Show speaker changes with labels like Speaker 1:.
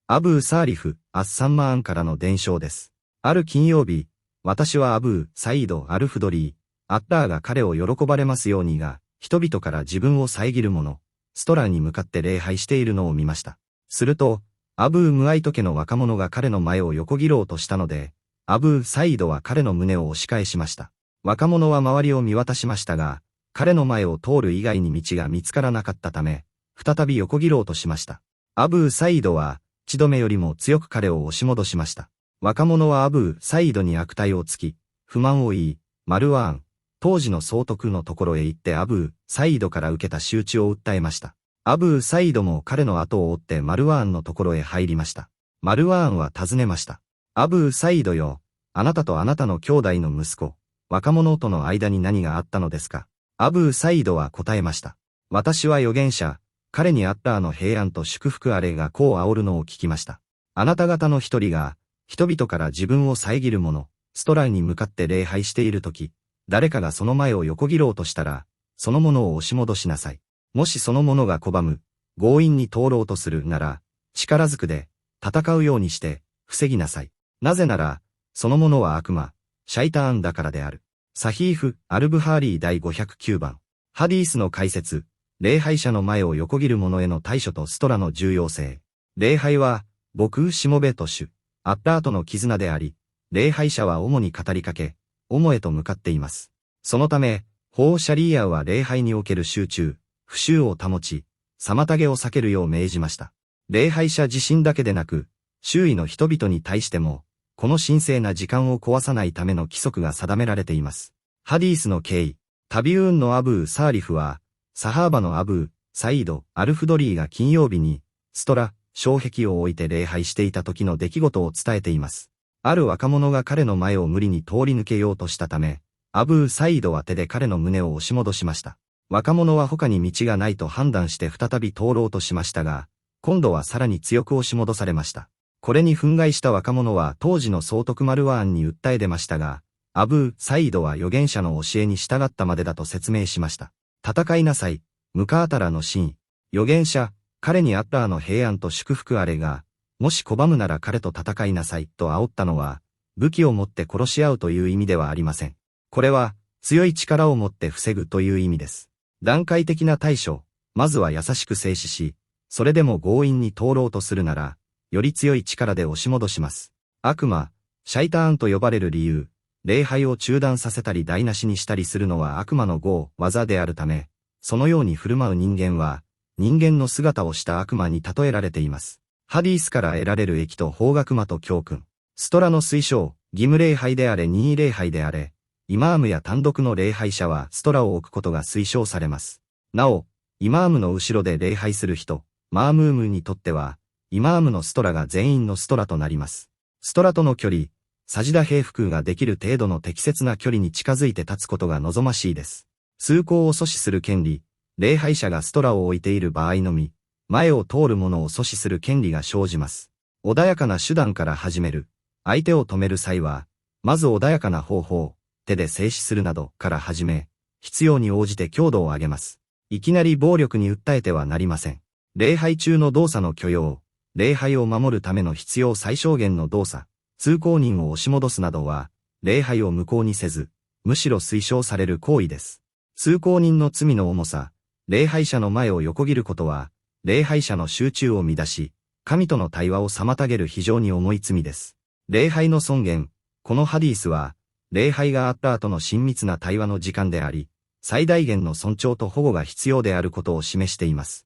Speaker 1: アブー・サーリフ・アッサンマーンからの伝承です。ある金曜日、私はアブー・サイード・アルフドリー、アッラーが彼を喜ばれますようにが、人々から自分を遮る者、ストラーに向かって礼拝しているのを見ました。すると、アブー・ムアイト家の若者が彼の前を横切ろうとしたので、アブー・サイードは彼の胸を押し返しました。若者は周りを見渡しましたが、彼の前を通る以外に道が見つからなかったため、再び横切ろうとしました。アブー・サイードは、血止めよりも強く彼を押し戻しました。若者はアブー・サイードに悪態をつき、不満を言い、マルワーン、当時の総督のところへ行ってアブー・サイードから受けた仕打ちを訴えました。アブー・サイードも彼の後を追ってマルワーンのところへ入りました。マルワーンは尋ねました。アブー・サイードよ、あなたとあなたの兄弟の息子、若者との間に何があったのですか？アブー・サイードは答えました。私は預言者、彼にアッラーの平安と祝福あれがこう煽るのを聞きました。あなた方の一人が、人々から自分を遮る者、ストラーに向かって礼拝しているとき、誰かがその前を横切ろうとしたら、その者を押し戻しなさい。もしその者が拒む、強引に通ろうとするなら、力ずくで、戦うようにして、防ぎなさい。なぜなら、その者は悪魔、シャイターンだからである。サヒーフ・アルブハーリー第509番。ハディースの解説。礼拝者の前を横切る者への対処とストラの重要性。礼拝は、僕、しもべと主、アッラーとの絆であり、礼拝者は主に語りかけ、主へと向かっています。そのため、法シャリーアは礼拝における集中、不習を保ち、妨げを避けるよう命じました。礼拝者自身だけでなく、周囲の人々に対しても、この神聖な時間を壊さないための規則が定められています。ハディースの経緯。タビウーンのアブー・サーリフは、サハーバのアブー、サイード、アルフドリーが金曜日に、ストラ、障壁を置いて礼拝していた時の出来事を伝えています。ある若者が彼の前を無理に通り抜けようとしたため、アブー・サイードは手で彼の胸を押し戻しました。若者は他に道がないと判断して再び通ろうとしましたが、今度はさらに強く押し戻されました。これに憤慨した若者は当時の総督マルワーンに訴え出ましたが、アブー・サイードは預言者の教えに従ったまでだと説明しました。戦いなさい、ムカータラの真意。預言者、彼にアッラーの平安と祝福あれが、もし拒むなら彼と戦いなさいと煽ったのは、武器を持って殺し合うという意味ではありません。これは、強い力を持って防ぐという意味です。段階的な対処、まずは優しく静止し、それでも強引に通ろうとするなら、より強い力で押し戻します。悪魔、シャイターンと呼ばれる理由、礼拝を中断させたり台無しにしたりするのは悪魔の技であるため、そのように振る舞う人間は、人間の姿をした悪魔に例えられています。ハディースから得られる益と法学魔と教訓。ストラの推奨、義務礼拝であれ任意礼拝であれ、イマームや単独の礼拝者はストラを置くことが推奨されます。なお、イマームの後ろで礼拝する人、マームームにとっては、イマームのストラが全員のストラとなります。ストラとの距離、サジダ平腹ができる程度の適切な距離に近づいて立つことが望ましいです。通行を阻止する権利、礼拝者がストラを置いている場合のみ、前を通る者を阻止する権利が生じます。穏やかな手段から始める。相手を止める際は、まず穏やかな方法、手で静止するなどから始め、必要に応じて強度を上げます。いきなり暴力に訴えてはなりません。礼拝中の動作の許容、礼拝を守るための必要最小限の動作、通行人を押し戻すなどは、礼拝を無効にせず、むしろ推奨される行為です。通行人の罪の重さ、礼拝者の前を横切ることは、礼拝者の集中を乱し、神との対話を妨げる非常に重い罪です。礼拝の尊厳、このハディースは、礼拝があった後の親密な対話の時間であり、最大限の尊重と保護が必要であることを示しています。